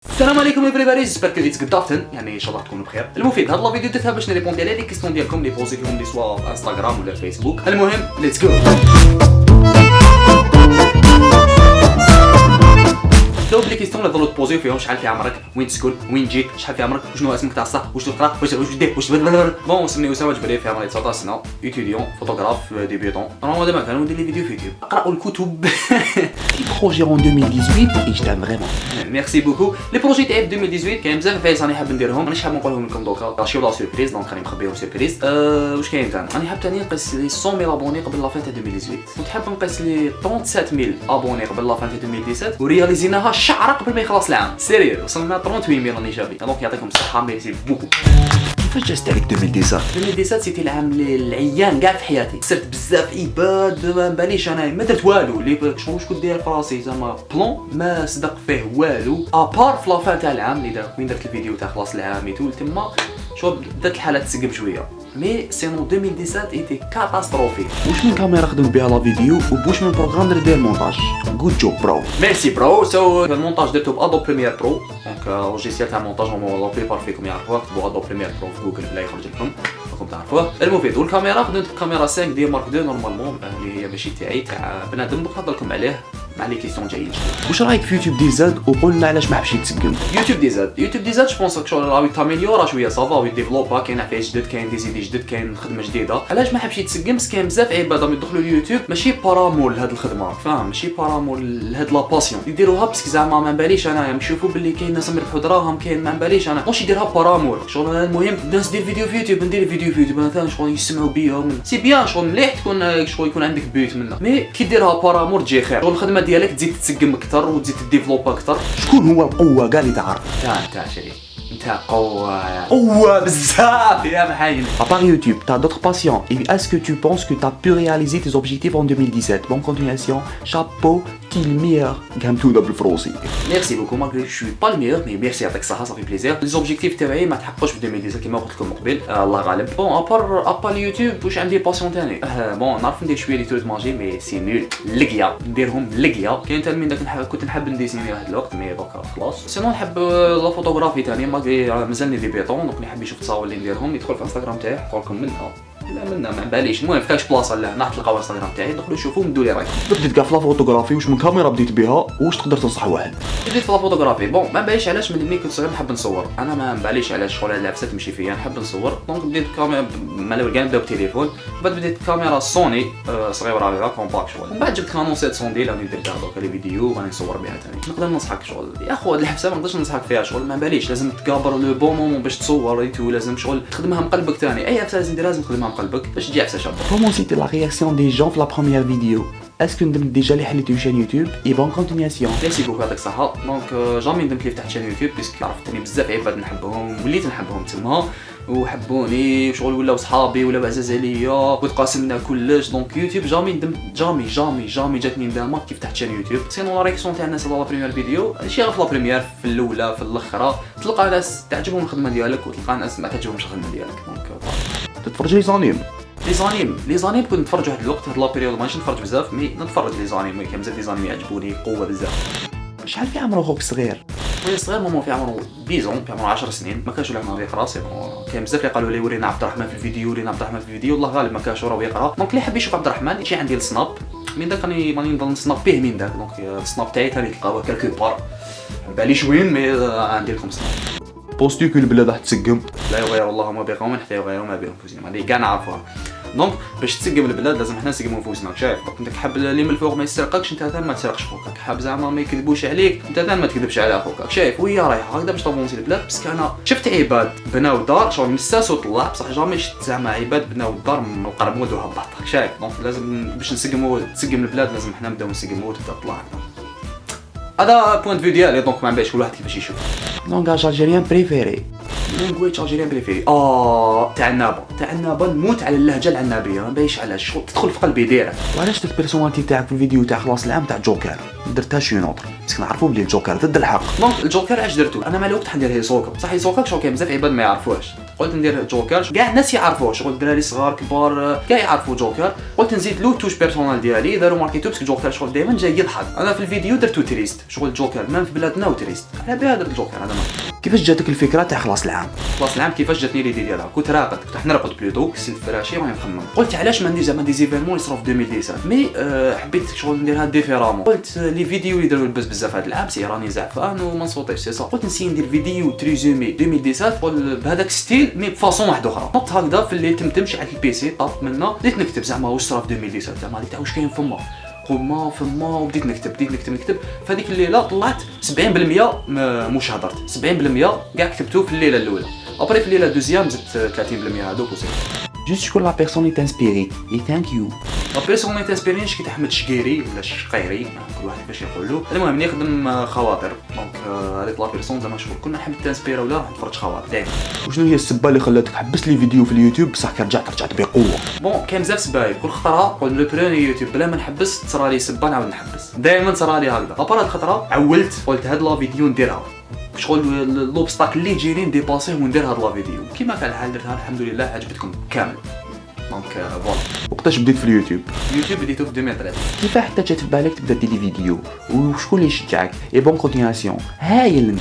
السلام عليكم everybody، جيسبر كو فيت قدافتن، يعني ان شاء الله تكونوا بخير. المفيد هاد لا فيديو درتها باش نريبوندي على لي كيستيون ديالكم لي بوزيتيهم لي سوا في انستغرام ولا فيسبوك. المهم ليتس جو. نبداو بلي كيستيون اللي ظلوا تبوزيو فيهم. شحال في عمرك؟ وين تسكن؟ وين جيت؟ شحال في عمرك؟ وشنو اسمك تاع الصح؟ واش تقرا؟ واش دير؟ واش بون اسمي اسامه جبري، في عمري 19 سنه، ايتيديون فوتوغراف ديبيوتون. نورمالمون دابا كانوا ندير لي فيديو في يوتيوب، اقراو الكتب. projet en 2018 et je t'aime vraiment. ميرسي بوكو. لي بروجي تاعي في 2018 كاين بزاف فايس راني حاب نديرهم، مانيش حاب نقولهم لكم دوكا شي ولا سيربريز، دونك راني مخبيهم سيربريز. واش كاين ثاني؟ راني حاب ثاني نقيس لي 100,000 ابوني قبل لا فان تاع 2018. كنت حاب نقيس لي 37,000 ابوني قبل لا فان تاع 2017 ورياليزيناها شعره قبل ما يخلص العام. سيريو وصلنا 38,000 راني جابي، دونك يعطيكم الصحه. ميرسي بوكو. كيفاش جازت عليك 2017؟ 2017 سيتي العام العيان كاع في حياتي، صرت بزاف عباد، ما باليش انا ما درت والو. لي شنو واش كنت داير في راسي زعما بلون ما صدق فيه والو ابار في لافان تاع العام اللي دار وين درت الفيديو تاع خلاص العام يتول تما شوف بدات الحاله تسقم شويه. مي سينو 2017 ايتي كاتاستروفي. واش من كاميرا خدمت بها لا فيديو وبوش من بروغرام اللي داير مونتاج؟ جود جوب برو. ميرسي برو. سو المونتاج درتو بادو بريمير برو، دونك لوجيسيال تاع المونتاج هما لا بليبار فيكم يعرفوه، كتبوا ادو بريمير برو في جوجل بلا يخرج لكم راكم تعرفوه. المفيد والكاميرا خدمت بكاميرا 5 دي مارك 2 نورمالمون اللي هي ماشي تاعي، تاع بنادم. دوك نهضر لكم عليه مع لي كيسيون جايين. واش رايك في يوتيوب دي زاد وقول لنا علاش ما حبش يتسقم؟ يوتيوب دي زاد جو بونس شغل راهو تاميليورا شويه، صافا ويديفلوبا، كاين عفايس جدد، كاين دي زيدي جدد، كاين خدمه جديده. علاش ما حبش يتسقم؟ كاين بزاف عباد راهم يدخلوا اليوتيوب ماشي بارامور لهاد الخدمه، فاهم؟ ماشي بارامور لهاد لا باسيون، يديروها باسكو زعما ما باليش انايا نشوفوا باللي كاين ناس يربحوا دراهم، كاين ما باليش انا واش يديرها بارامور. شغل المهم الناس دير فيديو في يوتيوب، ندير فيديو في يوتيوب مثلا شغل يسمعوا بيا سي بيان، شغل مليح تكون شغل يكون عندك بيوت منها، مي كي ديرها بارامور تجي خير. شغل الخدمه ديالك تزيد تسقم اكثر وتزيد تديفلوب اكثر. شكون هو القوه كاع اللي تعرف؟ تاع شريك نتا قوة بزاف يا محاين. À part YouTube, t'as d'autres passions et est-ce que tu penses que t'as pu réaliser tes objectifs en 2017? Bonne continuation, chapeau, qui le meilleur? قامتونا بالفروسي. ميرسي بوكو. مالغري جو با الميور مي ميرسي يعطيك الصحة، صافي بليزير. لي زوبجيكتيف تاعي ما تحققوش في 2017 كيما قلت لكم قبل، الله غالب. بون ابار اليوتيوب واش عندي باسيون ثاني؟ بون نعرف ندير شويه لي تور ماجي مي سي نول لقيا نديرهم لقيا. كاين ثاني من داك كنت نحب نديسيني واحد الوقت مي دوكا خلاص. سينو نحب لا فوتوغرافي ثاني، مالغري مازالني ديبيطون، دونك نحب نشوف التصاور اللي نديرهم. يدخل في انستغرام تاعي نحط لكم منها لا منا ما باليش. المهم فكاش بلاصه لا راح تلقاو انستغرام تاعي، دخلوا شوفوا ودوا لي رايكم. بديت كاع في لا فوتوغرافي، واش من كاميرا بديت بها؟ واش تقدر تنصح واحد؟ بديت في لا فوتوغرافي. بون ما باليش علاش، من ملي كنت صغير نحب نصور، انا ما باليش علاش شغل هاد العفسه تمشي فيا، نحب نصور. دونك بديت كاميرا مالا كاع نبداو بتليفون، بعد بديت كاميرا سوني صغيره هكا كومباكت شغل. من بعد جبت كانون 700 دي راني ندير دوكا لي فيديو راني نصور بها ثاني. نقدر ننصحك شغل يا خو هاد الحفسه ما نقدرش ننصحك فيها، شغل ما باليش لازم تكابر لو بون مومون باش تصور ايتو، لازم شغل تخدمها من قلبك ثاني. اي حفسه لازم دير لازم تخدمها من قلبك باش تجي حفسه شابه. Comment c'était la réaction des gens pour la première vidéo? Est-ce que ندمت déjà اللي حليتو chaîne YouTube et bonne continuation? ميرسي بوكو يعطيك الصحة. دونك جامي ندمت لي فتحت شان يوتيوب باسكو عرفتني بزاف عباد نحبهم، وليت نحبهم تما وحبوني شغل ولاو صحابي ولاو عزاز عليا وتقاسمنا كلش. دونك يوتيوب جامي ندمت، جامي جاتني ندامه كي فتحت شان يوتيوب. سينو لا ريكسيون تاع الناس على لا بريمير فيديو ماشي غير في لا بريمير، في الاولى في الاخرى تلقى ناس تعجبهم الخدمه ديالك وتلقى ناس ما تعجبهمش الخدمه ديالك. دونك تتفرج لي زانيم؟ لي زانيم كنت نتفرج واحد الوقت، هاد لا بيريود ماشي نتفرج بزاف مي نتفرج لي زانيم، كاين بزاف لي زانيم يعجبوني قوه بزاف. شحال في عمر خوك صغير؟ خويا صغير ماما في عمره 10 في عمره 10 سنين، ما كانش ولا نهار يقرا. سي كاين بزاف اللي قالوا لي ورينا عبد الرحمن في الفيديو، ورينا عبد الرحمن في الفيديو، والله غالب ما كانش راه يقرا. دونك اللي حاب يشوف عبد الرحمن يجي عندي السناب، من داك راني نضل نسناب فيه من داك. دونك السناب تاعي ثاني تلقاوه كالكو بار، باليش وين مي عندي لكم سناب. بوستو كو البلاد راح تسقم؟ لا يغير الله ما بقوم حتى يغيروا ما بانفسهم، هذه كاع نعرفوها. دونك باش تسقم البلاد لازم حنا نسقموا نفوسنا. شايف انت حاب اللي من الفوق ما يسرقكش، انت ثاني ما تسرقش خوك. حاب زعما ما يكذبوش عليك، انت ثاني ما تكذبش على خوك. شايف وهي رايحه هكذا باش تافونسي البلاد. باسكو انا شفت عباد بناو دار شغل مساس وطلع، بصح جامي شفت زعما عباد بناو الدار من القرمود وهبط. شايف دونك لازم باش تسقم البلاد لازم حنا نبداو نسقموا وتبدا تطلع. هذا بوينت فيو ديالي، دونك ما نبانش كل واحد كيفاش يشوف. لونغاج الجيريان بريفيري؟ لانجويج الجيريان بريفيري تاع النابه نموت على اللهجه العنابيه، ما بايش علاش شغل تدخل في قلبي ديريكت. وعلاش البيرسوناليتي تاعك في الفيديو تاع خلاص العام تاع جوكر؟ درتهاش اون اوتر باسكو نعرفوا بلي الجوكر ضد الحق. دونك الجوكر علاش درتو؟ انا مع الوقت حندير هيسوكا، صح هيسوكا شغل كاين بزاف عباد ما يعرفوهاش، قلت ندير جوكر كاع الناس يعرفوه، شغل الدراري صغار كبار كاع يعرفوا جوكر، قلت نزيد له توش بيرسونال ديالي، داروا ماركيتو باسكو جوكر شغل دائما جاي يضحك. انا في الفيديو درتو تريست، شغل جوكر مام في بلادنا وتريست، على بها درت جوكر هذا. كيفاش جاتك الفكره تاع خلاص العام؟ خلاص العام كيفاش جاتني ليدي ديالها؟ كنت راقد، كنت نرقد بلوتو، كسلت فراشي واني نخمم، قلت علاش ما ندير زعما دي زيفيرمون يصراو في 2017 مي حبيت شغل نديرها ديفيرامون. قلت لي فيديو اللي داروا بزاف هذا العام سي راني زعفان وما نصوتيش سي صا، قلت نسي ندير فيديو تريزومي 2017 قول بهذاك ستيل مي بفاصون واحده اخرى. نط هكذا في الليل تمتمش على البيسي طاف منا، بديت نكتب زعما واش صرا في 2017 زعما هذيك تاع واش كاين فما وبديت نكتب في هذيك الليله طلعت 70% مشاهدات، 70% كاع كتبته في الليله الاولى، ابري في الليله الدوزيام زدت 30% هذوك وصافي. جوست شكون لا بيرسون اللي تانسبيري اي ثانك يو. لا بيرسون اللي تانسبيريني شكيت احمد شقيري ولا شقيري كل واحد باش يقولوا، المهم ملي نخدم خواطر دونك هذيك لا بيرسون زعما شغل كنا نحب تانسبيرا ولا راح نتفرج خواطر دائما. وشنو هي السبه اللي خلاتك حبست لي فيديو في اليوتيوب بصح كي رجعت بقوه؟ بون كاين بزاف سبايب، كل خطره قول لو بروني يوتيوب بلا ما نحبس تصرى لي سبه نعاود نحبس، دائما صرا لي هكذا. ابار هاد الخطره عولت قلت هاد لا فيديو نديرها شغل لوبستاكل اللي يجيني نديباسيه وندير هاد لا فيديو كيما كان الحال درتها الحمد لله عجبتكم كامل. دونك فوالا. وقتاش بديت في اليوتيوب؟ اليوتيوب بديتو في 2013. كيف حتى جات في بالك تبدا دير لي فيديو وشكون اللي شجعك؟ اي بون كونتيناسيون هايل انت.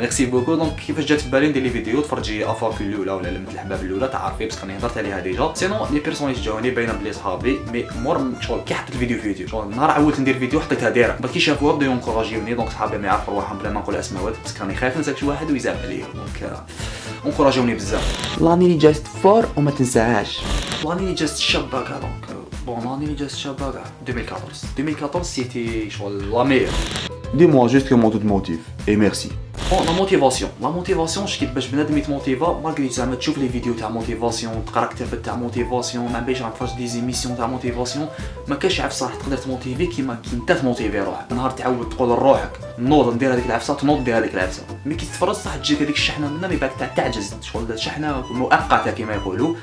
ميرسي بوكو. دونك كيفاش جات في بالي ندير لي فيديو تفرجي افاك الاولى ولا لمة الحباب الاولى تعرفي باسكو راني هضرت عليها ديجا، سينو لي بيرسون اللي جاوني باينه بلي صحابي مي مور شغل كي حطيت الفيديو في يوتيوب شغل نهار عاودت ندير فيديو حطيتها دايره بعد كي شافوها بداو ينكوراجيوني، دونك صحابي ما يعرفوا رواحهم بلا ما نقول اسماوات باسكو راني خايف نسى شي واحد ويزعل عليا، دونك انكوراجيوني بزاف. لاني اللي جات فور وما تنساهاش. لاني اللي جات الشابه كاع دونك بون لاني اللي جات الشابه كاع 2014 سيتي شغل لا ميور. Dis-moi juste comment tu te motives et merci. بون لا موتيفاسيون شكيت باش بنادم يتموتيفا مالغري زعما تشوف لي فيديو تاع موتيفاسيون تقرا كتابات تاع موتيفاسيون ما باش نتفرج دي زيميسيون تاع موتيفاسيون ما كاش عارف صح تقدر تموتيفي كيما كي انت تموتيفي روحك. نهار تعود تقول لروحك نوض ندير هذيك العفسه تنوض دير هذيك العفسه مي كي تتفرج صح تجيك هذيك الشحنه منا مي باك تعجز شغل الشحنه مؤقته كما يقولوا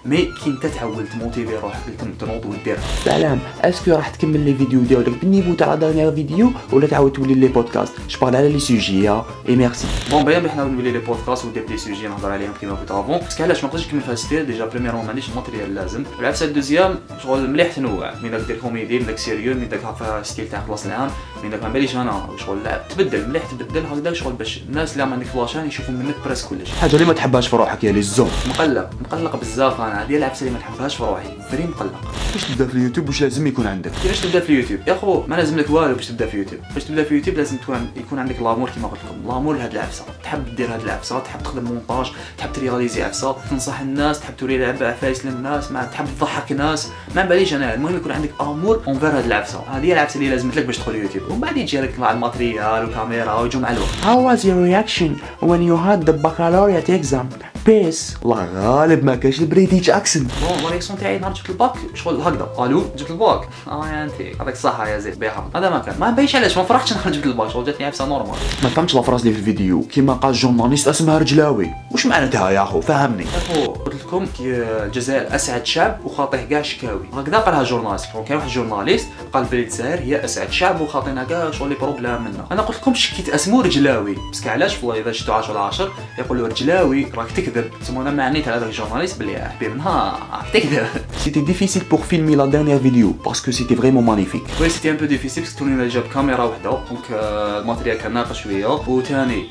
مي كي انت تعود تموتيفي روحك تنوض ودير. سلام اسكو راح تكمل لي فيديو ديالك بالنيفو تاع لا دانيير فيديو ولا تعاود تولي لي بودكاست؟ جو بارل على لي سوجي اي ميرسي. بون بيان بحنا نولي لي بودكاست ودير دي سوجي نهضر عليهم كيما قلت افون باسكو علاش ما نقدرش نكمل في ستيل ديجا بريميرون ما عنديش الماتريال اللازم، والعفسه الدوزيام شغل مليح تنوع من داك دير كوميدي من داك سيريو من داك هكا ستيل تاع خلاص العام من داك ما باليش انا شغل تبدل مليح تبدل هكذا شغل باش الناس اللي عندك فلاشان يشوفوا منك بريس كلش. حاجه اللي ما تحبهاش في روحك يا لي زون. مقلق بزاف انا هذه العفسه اللي ما نحبهاش في روحي فري مقلق. باش تبدا في اليوتيوب واش لازم يكون عندك؟ كيفاش تبدا في اليوتيوب يا خو ما لازم لك والو باش تبدا في اليوتيوب. باش تبدا في اليوتيوب لازم يكون عندك لامور كيما قلت لكم، لامور لهاد العفسه، تحب دير هاد العفسه، تحب تخدم مونتاج، تحب ترياليزي عفسه، تنصح الناس، تحب توري لعب عفايس للناس، ما تحب تضحك الناس، ما باليش انا المهم يكون عندك امور اونفير هاد العفسه. هذه هي العفسه اللي لازمت لك باش تدخل اليوتيوب ومن بعد يجي لك مع الماتريال والكاميرا ويجوا مع الوقت. How was your reaction when you had the baccalaureate exam? بيس الله غالب ما كاش البريتيش اكسنت. بون لا رياكسيون تاعي نهار جبت الباك شغل هكذا الو جبت الباك يا انت هذاك الصحه يا زيد بها هذا ما كان ما بايش علاش ما فرحتش نهار جبت الباك شغل جاتني عفسه نورمال. ما فهمتش لا فراس اللي في الفيديو كيما قال جورناليست اسمها رجلاوي واش معناتها يا اخو فهمني. يا اخو قلت لكم الجزائر اسعد شعب وخاطيه كاع شكاوي هكذا قالها جورناليست. كان واحد جورناليست قال بلي الجزائر هي اسعد شعب وخاطينا كاع شغل لي بروبلام منا. انا قلت لكم شكيت اسمو رجلاوي باسكو علاش والله اذا شفتوا 10 على 10 يقولوا رجلاوي راك تكذب سمونا معنيت على هذاك الجورناليست بلي حبيب نهار تكذب. C'était difficile pour filmer la dernière vidéo parce que c'était vraiment magnifique. وي سيتي ان بو ديفيسيل باسكو توني جاب كاميرا وحده دونك الماتريال كان ناقص شويه وثاني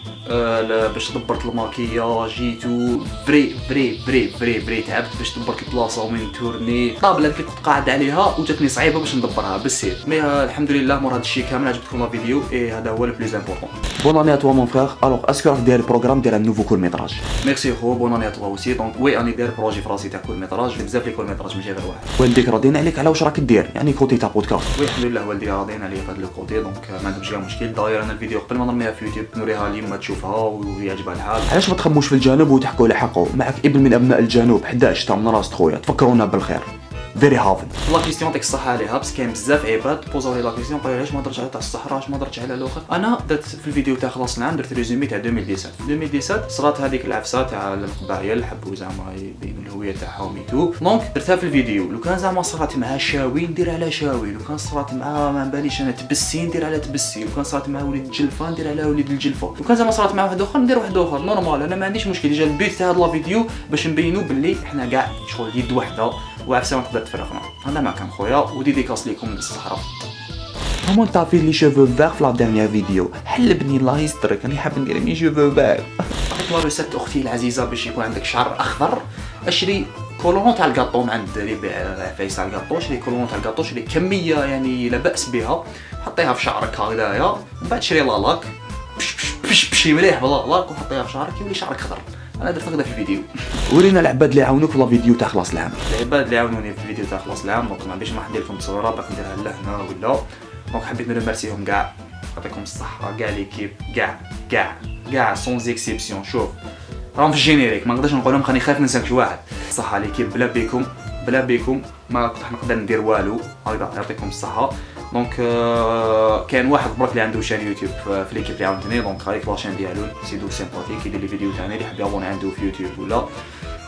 باش دبرت الماكياج جيتو فري تعبت باش دبرت البلاصه ومن تورني طابله اللي كنت قاعد عليها وجاتني صعيبه باش ندبرها بالسير مي الحمد لله مور هذا الشيء كامل عجبتكم لا فيديو اي هذا هو لو بليز امبورطون. Bonne année à toi mon frère. Alors est-ce que راك داير البروغرام ديال un nouveau court métrage؟ ميرسي خو بون اني توا اوسي دونك وي اني داير بروجي في راسي تاع كور ميتراج بزاف لي كور ميتراج ماشي غير واحد. والديك راضيين عليك على واش راك دير يعني كوتي تاع بودكاست؟ وي الحمد لله والدي راضيين عليا في هذا لو كوتي دونك ما عندهمش كاع مشكل. داير انا الفيديو قبل ما نرميها في يوتيوب نوريها ليما تشوفها ويعجبها الحال. علاش ما تخموش في الجنوب وتحكوا على حقه؟ معك ابن من ابناء الجنوب 11 تاع من راس خويا تفكرونا بالخير. very haven. لا كيستيون يعطيك الصحه عليها، بس كاين بزاف عباد بوزاو لي لا كيستيون قالوا علاش ما هضرتش على تاع الصحراء، علاش ما هضرتش على الاخر. انا درت في الفيديو تاع خلاص العام درت ريزومي تاع 2017. في 2017 صرات هذيك العفسه تاع القبائل حبوا زعما يبينوا الهويه تاعهم تو، دونك درتها في الفيديو. لو كان زعما صرات مع شاوي ندير على شاوي، لو كان صرات مع ما باليش انا تبسي ندير على تبسي، لو كان صرات مع وليد الجلفه ندير على وليد الجلفه، لو كان زعما صرات مع واحد اخر ندير واحد اخر نورمال. انا ما عنديش مشكل. ديجا البيت تاع هاد لا فيديو باش نبينوا باللي حنا كاع شغل يد وحده وعفسه ما تقدر تفرقنا. هذا ما كان خويا، وديديكاس ليكم من الصحراء. Comment t'as fait les cheveux verts في la dernière vidéo؟ حلبني الله يسترك، راني حاب ندير مي cheveux verts. عطيك لا روسيت اختي العزيزه باش يكون عندك شعر اخضر. اشري كولون تاع الكاطو من عند اللي يبيع فايس تاع الكاطو، شري كولون تاع الكاطو، شري كميه يعني لا باس بها، حطيها في شعرك هكذايا، ومن بعد شري لالاك بشي مليح بلالاك وحطيها في شعرك يولي شعرك خضر. انا درت هكذا في الفيديو. ورينا العباد اللي يعاونوك في لا فيديو تاع خلاص العام. العباد اللي عاونوني في الفيديو تاع خلاص العام، دونك ما عنديش ما ندير لكم تصويره باقي نديرها لهنا ولا، دونك حبيت نرمرسيهم كاع، يعطيكم الصحه كاع ليكيب كاع سون اكسيبسيون. شوف راهم في الجينيريك، ما نقدرش نقول لهم خاني خايف ننسى شي واحد. صحه ليكيب بلا بيكم ما كنت نقدر ندير والو. هكذا يعطيكم الصحه. دونك كاين واحد برك اللي عنده شان يوتيوب في ليكيب اللي عاونتني، دونك هايك لاشين ديالو سيدو سيمباتيك يدير لي فيديو تاعنا اللي حاب يابوني عنده في يوتيوب ولا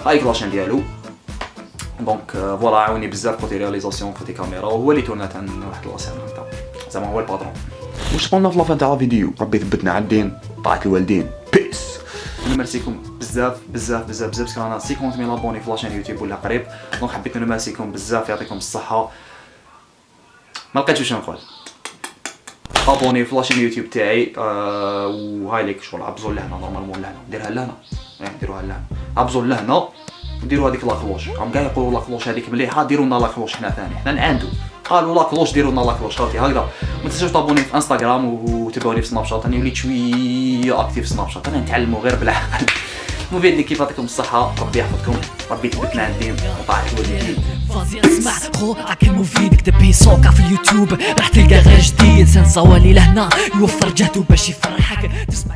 هايك لاشين ديالو. دونك فوالا عاوني بزاف كوتي رياليزاسيون كوتي كاميرا، وهو اللي تورنا تاع واحد لاسين هكذا زعما هو الباترون. واش قلنا في لافان تاع لا فيديو؟ ربي يثبتنا على الدين، طاعة الوالدين، بيس. نمرسيكم بزاف باسكو انا 50000 ابوني في لاشين يوتيوب ولا قريب، دونك حبيت نمرسيكم بزاف، يعطيكم الصحه. ما لقيتش واش نقول. ابوني في لاشين يوتيوب تاعي وهاي ليك شغل عبزوا لهنا نورمالمون لهنا نديرها لهنا، يعني نديروها لهنا عبزوا لهنا وديروا هذيك لاكلوش. راهم كاع يقولوا لاكلوش هذيك مليحه، ديروا لنا لاكلوش حنا ثاني، حنا نعاندو قالوا لاكلوش ديروا لنا لاكلوش خاطي هكذا. ما تنساوش تابوني في انستغرام وتبعوني في سناب شات، راني وليت شويه اكتيف في سناب شات، انا نتعلموا غير بالعقل. المهم اللي كيف يعطيكم الصحه، ربي يحفظكم، ربي يثبتنا على الدين وطاعة الوالدين. فازي اسمع خو اكل مفيد، كتب بي سوكا في اليوتيوب راح تلقى غير جديد. سنصور لي لهنا يوفر جهده باش يفرحك تسمع